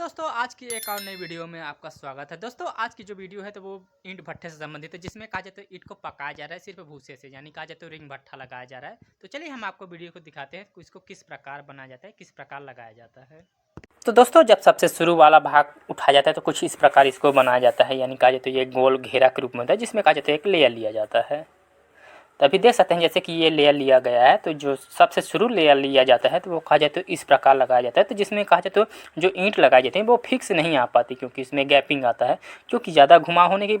दोस्तों आज की एक और नई वीडियो में आपका स्वागत है। दोस्तों आज की जो वीडियो है तो वो ईंट भट्ठे से संबंधित है, जिसमें कहा जाता है ईंट को पकाया जा रहा है सिर्फ भूसे से, यानी कहा जाता है रिंग भट्ठा लगाया जा रहा है। तो चलिए हम आपको वीडियो को दिखाते हैं इसको किस प्रकार बनाया जाता है, किस प्रकार लगाया जाता है। तो दोस्तों जब सबसे शुरू वाला भाग उठाया जाता है तो कुछ इस प्रकार इसको बनाया जाता है, यानी कहा जाता है ये गोल घेरा के रूप में होता है, जिसमें कहा जाता है एक लेयर लिया जाता है। तो अभी देख सकते हैं जैसे कि ये लेयर लिया गया है, तो जो सबसे शुरू लेयर लिया जाता है तो वो कहा जाता है इस प्रकार लगाया जाता है। तो जिसमें कहा जाता है जो ईंट लगाई जाती हैं वो फिक्स नहीं आ पाती, क्योंकि इसमें गैपिंग आता है, क्योंकि ज़्यादा घुमाव होने की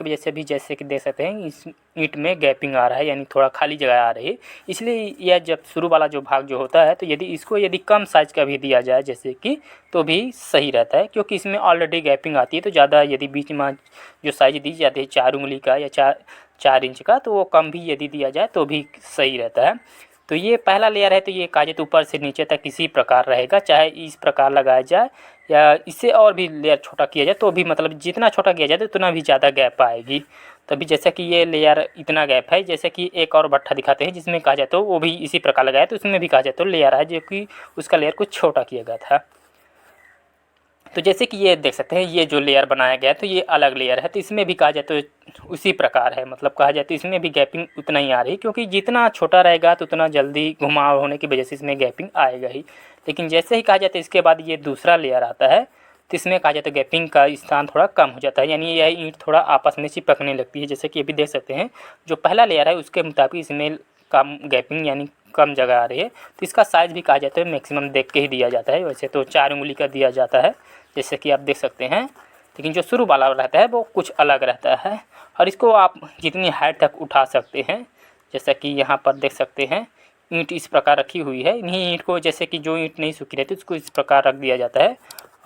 वजह से भी जैसे कि देख सकते हैं इस ईंट में गैपिंग आ रहा है, यानी थोड़ा खाली जगह आ रही है। इसलिए यह जब शुरू वाला जो भाग जो होता है तो यदि कम साइज़ का भी दिया जाए जैसे कि, तो भी सही रहता है, क्योंकि इसमें ऑलरेडी गैपिंग आती है। तो ज़्यादा यदि बीच में जो साइज़ दी जाती है 4 उंगली का या 4 इंच का, तो वो कम भी यदि दिया जाए तो भी सही रहता है। तो ये पहला लेयर है, तो ये कहा जाए तो ऊपर से नीचे तक इसी प्रकार रहेगा, चाहे इस प्रकार लगाया जाए या इससे और भी लेयर छोटा किया जाए तो भी, मतलब जितना छोटा किया जाए तो उतना भी ज़्यादा गैप आएगी। तभी जैसे कि ये लेयर इतना गैप है, जैसे कि एक और भट्ठा दिखाते हैं जिसमें कहा जाए तो वो भी इसी प्रकार लगाया, तो उसमें भी कहा जाए तो लेयर है जो कि उसका लेयर कुछ छोटा किया गया था। तो जैसे कि ये देख सकते हैं ये जो लेयर बनाया गया है तो ये अलग लेयर है, तो इसमें भी कहा जाए तो उसी प्रकार है, मतलब कहा जाए तो इसमें भी गैपिंग उतना ही आ रही, क्योंकि जितना छोटा रहेगा तो उतना जल्दी घुमाव होने की वजह से इसमें गैपिंग आएगा ही। लेकिन जैसे ही कहा जाता है इसके बाद ये दूसरा लेयर आता है तो इसमें कहा जाता है गैपिंग का स्थान थोड़ा कम हो जाता है, यानी यह ईंट थोड़ा आपस में चिपकने लगती है। जैसे कि अभी देख सकते हैं जो पहला लेयर है उसके मुताबिक इसमें कम गैपिंग यानी कम जगह आ रही है। तो इसका साइज़ भी कहा जाता है मैक्सिमम देख के ही दिया जाता है, वैसे तो 4 उंगली का दिया जाता है जैसे कि आप देख सकते हैं, लेकिन जो शुरू वाला रहता है वो कुछ अलग रहता है। और इसको आप जितनी हाइट तक उठा सकते हैं, जैसा कि यहाँ पर देख सकते हैं ईंट इस प्रकार रखी हुई है। इन्हीं ईंट को, जैसे कि जो ईंट नहीं सूखी रहती उसको इस प्रकार रख दिया जाता है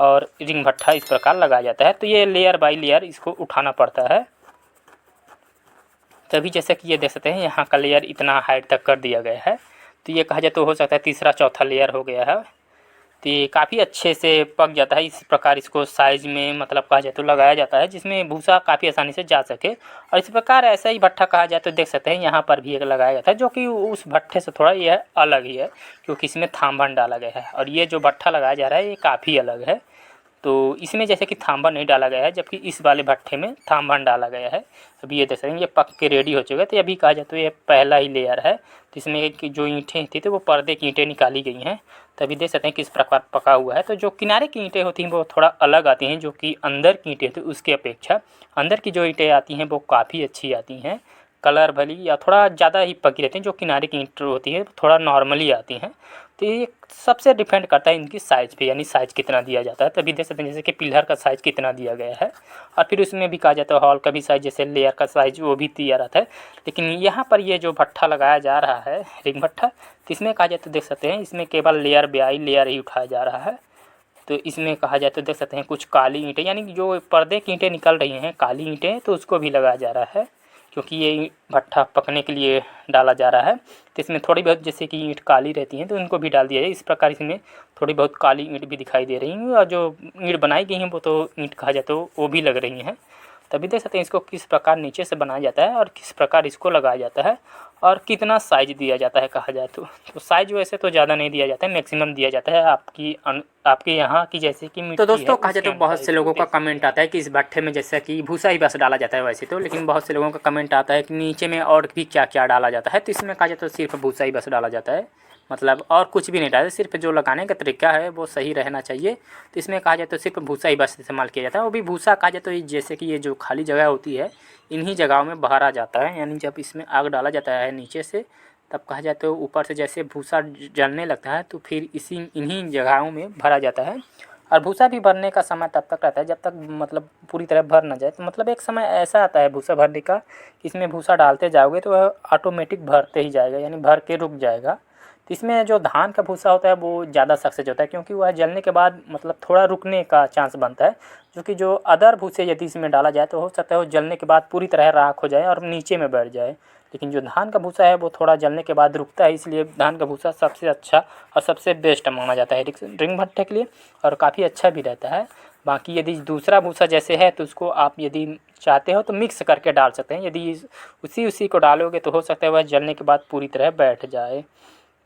और रिंग भट्ठा इस प्रकार लगाया जाता है। तो ये लेयर बाई लेयर इसको उठाना पड़ता है, तभी जैसे कि ये देख सकते हैं यहाँ का लेयर इतना हाइट तक कर दिया गया है। तो ये कहा जाए तो हो सकता है तीसरा चौथा लेयर हो गया है। तो ये काफ़ी अच्छे से पक जाता है, इस प्रकार इसको साइज़ में मतलब कहा जाए तो लगाया जाता है, जिसमें भूसा काफ़ी आसानी से जा सके। और इस प्रकार ऐसा ही भट्ठा कहा जाए तो देख सकते हैं यहाँ पर भी एक लगाया जाता है, जो कि उस भट्ठे से थोड़ा यह अलग ही है, क्योंकि इसमें थांभन डाला गया है। और ये जो भट्ठा लगाया जा रहा है ये काफ़ी अलग है, तो इसमें जैसे कि थांभन नहीं डाला गया है, जबकि इस वाले भट्ठे में थांभन डाला गया है। अभी ये देख सकते हैं ये पक के रेडी हो चुका है। तो अभी कहा जाए तो ये पहला ही लेयर है, तो इसमें जो ईंटें थी तो वो पर्दे की ईंटें निकाली गई हैं। तभी देख सकते हैं किस प्रकार पका हुआ है। तो जो किनारे की ईंटें होती हैं वो थोड़ा अलग आती हैं, जो कि अंदर की ईंटें होती हैं उसके अपेक्षा अंदर की जो ईंटें आती हैं वो काफ़ी अच्छी आती हैं, कलर भली या थोड़ा ज़्यादा ही पकी रहती हैं। जो किनारे की ईंट होती है थोड़ा नॉर्मली आती हैं। तो ये सबसे डिपेंड करता है इनकी साइज़ पे, यानी साइज़ कितना दिया जाता है। तभी देख सकते हैं जैसे कि पिलर का साइज़ कितना दिया गया है, और फिर उसमें भी कहा जाता है हॉल का भी साइज़, जैसे लेयर का साइज़ वो भी दिया रहता है। लेकिन यहाँ पर ये जो भट्ठा लगाया जा रहा है रिंग भट्ठा, तो इसमें कहा जाए तो देख सकते हैं इसमें केवल लेयर बाई लेयर ही उठाया जा रहा है। तो इसमें कहा जाए तो देख सकते हैं कुछ काली ईंटें, यानी जो पर्दे की ईंटें निकल रही हैं काली ईंटें, तो उसको भी लगाया जा रहा है, क्योंकि ये भट्ठा पकने के लिए डाला जा रहा है। तो इसमें थोड़ी बहुत जैसे कि ईंट काली रहती हैं तो इनको भी डाल दिया जाए। इस प्रकार इसमें थोड़ी बहुत काली ईंट भी दिखाई दे रही हैं, और जो ईंट बनाई गई हैं वो तो ईंट कहा जाए तो वो भी लग रही हैं। तभी देख सकते हैं इसको किस प्रकार नीचे से बनाया जाता है और किस प्रकार इसको लगाया जाता है और कितना साइज़ दिया जाता है कहा जाए तो साइज़ वैसे तो ज़्यादा नहीं दिया जाता है, मैक्सिमम दिया जाता है आपके यहाँ की जैसे कि मिट्टी। तो दोस्तों कहा जाए तो बहुत से लोगों का कमेंट आता है कि इस भट्ठे में जैसा कि भूसा ही बस डाला जाता है वैसे तो, लेकिन बहुत से लोगों का कमेंट आता है कि नीचे में और भी क्या क्या डाला जाता है। तो इसमें कहा जाए तो सिर्फ भूसा ही बस डाला जाता है, मतलब और कुछ भी नहीं डालते, सिर्फ जो लगाने का तरीका है वो सही रहना चाहिए। तो इसमें कहा जाए तो सिर्फ भूसा ही बस इस्तेमाल किया जाता है। वो भी भूसा कहा जाए तो जैसे कि ये जो खाली जगह होती है इन्हीं जगहों में भरा जाता है, यानी जब इसमें आग डाला जाता है नीचे से तब कहा जाए तो ऊपर से जैसे भूसा जलने लगता है तो फिर इन्हीं जगहों में भरा जाता है। और भूसा भी भरने का समय तब तक रहता है जब तक मतलब पूरी तरह भर ना जाए। तो मतलब एक समय ऐसा आता है भूसा भरने का, इसमें भूसा डालते जाओगे तो वह ऑटोमेटिक भरते ही जाएगा, यानी भर के रुक जाएगा। तो इसमें जो धान का भूसा होता है वो ज़्यादा सक्सेस होता है, क्योंकि वह जलने के बाद मतलब थोड़ा रुकने का चांस बनता है, जो कि जो अदर भूसे यदि इसमें डाला जाए तो हो सकता है वो जलने के बाद पूरी तरह राख हो जाए और नीचे में बैठ जाए। लेकिन जो धान का भूसा है वो थोड़ा जलने के बाद रुकता है, इसलिए धान का भूसा सबसे अच्छा और सबसे बेस्ट माना जाता है रिंग भट्टे के लिए, और काफ़ी अच्छा भी रहता है। बाकी यदि दूसरा भूसा जैसे है तो उसको आप यदि चाहते हो तो मिक्स करके डाल सकते हैं, यदि उसी को डालोगे तो हो सकता है वह जलने के बाद पूरी तरह बैठ जाए।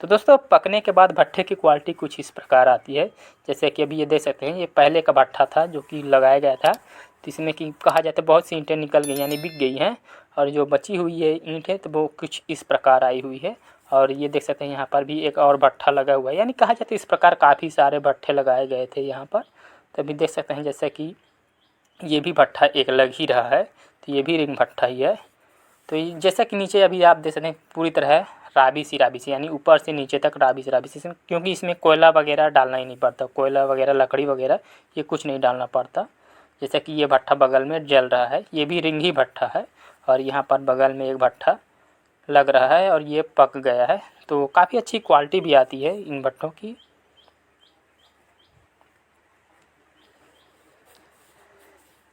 तो दोस्तों पकने के बाद भट्ठे की क्वालिटी कुछ इस प्रकार आती है। जैसे कि अभी ये देख सकते हैं, ये पहले का भट्ठा था जो कि लगाया गया था, तो इसमें कि कहा जाता है बहुत सी ईंटें निकल गई यानी बिक गई हैं, और जो बची हुई है ईंट है तो वो कुछ इस प्रकार आई हुई है। और ये देख सकते हैं यहाँ पर भी एक और भट्ठा लगा हुआ है, यानी कहा जाता है इस प्रकार काफ़ी सारे भट्ठे लगाए गए थे यहाँ पर। तो अभी देख सकते हैं जैसे कि ये भी भट्ठा एक लग ही रहा है, तो ये भी रिंग भट्ठा ही है। तो जैसा कि नीचे अभी आप देख सकते हैं पूरी तरह राबी सी यानी ऊपर से नीचे तक राबी सी, क्योंकि इसमें कोयला वगैरह डालना ही नहीं पड़ता, कोयला वगैरह लकड़ी वगैरह ये कुछ नहीं डालना पड़ता। जैसा कि ये भट्ठा बगल में जल रहा है, ये भी रिंग ही भट्ठा है, और यहाँ पर बगल में एक भट्ठा लग रहा है और ये पक गया है। तो काफ़ी अच्छी क्वालिटी भी आती है इन भट्टों की।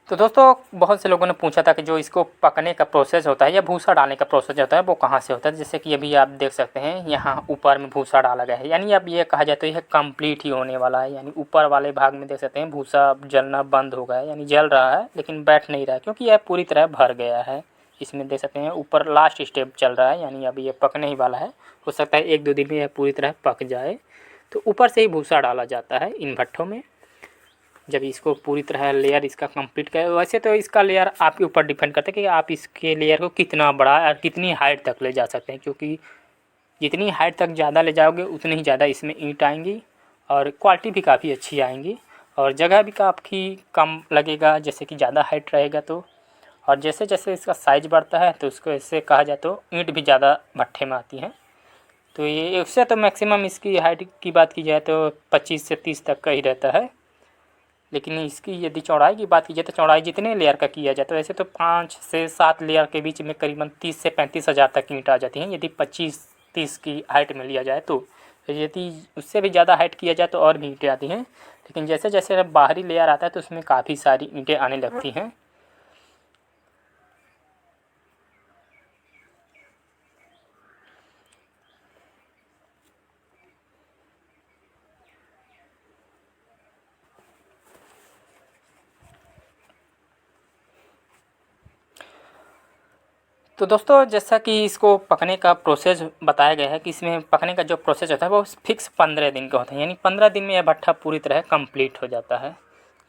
तो दोस्तों बहुत से लोगों ने पूछा था कि जो इसको पकने का प्रोसेस होता है या भूसा डालने का प्रोसेस होता है वो कहाँ से होता है। जैसे कि अभी आप देख सकते हैं यहाँ ऊपर में भूसा डाला गया है, यानी अब ये कहा जाता है यह कंप्लीट ही होने वाला है। यानी ऊपर वाले भाग में देख सकते हैं भूसा जलना बंद हो गया है, यानी जल रहा है लेकिन बैठ नहीं रहा है, क्योंकि यह पूरी तरह भर गया है। इसमें देख सकते हैं ऊपर लास्ट स्टेप चल रहा है, यानी अभी ये पकने ही वाला है। हो सकता है 1-2 दिन में यह पूरी तरह पक जाए। तो ऊपर से ही भूसा डाला जाता है इन भट्ठों में, जब इसको पूरी तरह लेयर इसका कंप्लीट करें। वैसे तो इसका लेयर आपके ऊपर डिपेंड करता है कि आप इसके लेयर को कितना बड़ा और कितनी हाइट तक ले जा सकते हैं, क्योंकि जितनी हाइट तक ज़्यादा ले जाओगे उतनी ही ज़्यादा इसमें ईंट आएंगी और क्वालिटी भी काफ़ी अच्छी आएंगी, और जगह भी काफ़ी कम लगेगा जैसे कि ज़्यादा हाइट रहेगा तो। और जैसे जैसे इसका साइज़ बढ़ता है तो उसको ऐसे कहा जाए तो ईंट भी ज़्यादा भट्ठे में आती हैं। तो ये उससे तो मैक्सिमम इसकी हाइट की बात की जाए तो 25 से 30 तक का ही रहता है। लेकिन इसकी यदि चौड़ाई की बात की जाए तो चौड़ाई जितने लेयर का किया जाए तो वैसे तो 5 से 7 लेयर के बीच में करीबन 30 से 35 हज़ार तक ईंट आ जाती हैं, यदि 25-30 की हाइट में लिया जाए तो। यदि उससे भी ज़्यादा हाइट किया जाए तो और भी ईंटें आती हैं, लेकिन जैसे जैसे बाहरी लेयर आता है तो उसमें काफ़ी सारी ईंटें आने लगती हैं। तो दोस्तों जैसा कि इसको पकने का प्रोसेस बताया गया है कि इसमें पकने का जो प्रोसेस होता है वो फिक्स 15 दिन का होता है, यानी 15 दिन में यह भट्ठा पूरी तरह कंप्लीट हो जाता है।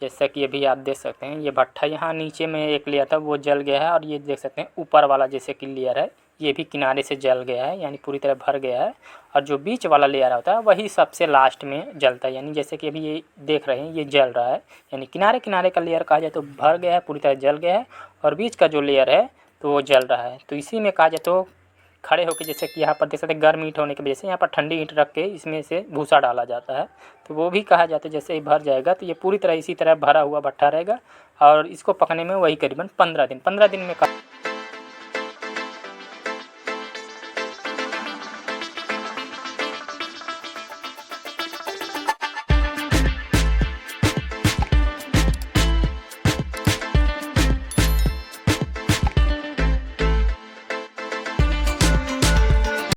जैसा कि अभी आप देख सकते हैं ये भट्ठा यहाँ नीचे में एक लेयर था वो जल गया है, और ये देख सकते हैं ऊपर वाला जैसे कि लेयर है ये भी किनारे से जल गया है, यानी पूरी तरह भर गया है। और जो बीच वाला लेयर होता है वही सबसे लास्ट में जलता है, यानी जैसे कि अभी ये देख रहे हैं ये जल रहा है, यानी किनारे किनारे का लेयर कहा जाए तो भर गया है, पूरी तरह जल गया है, और बीच का जो लेयर है तो वो जल रहा है। तो इसी में कहा जाए तो खड़े होकर जैसे कि यहाँ पर देख सकते हैं गर्म ईंट होने की वजह से यहाँ पर ठंडी ईंट रख के इसमें से भूसा डाला जाता है, तो वो भी कहा जाता है जैसे ही भर जाएगा तो ये पूरी तरह इसी तरह भरा हुआ भट्ठा रहेगा। और इसको पकने में वही करीबन 15 दिन में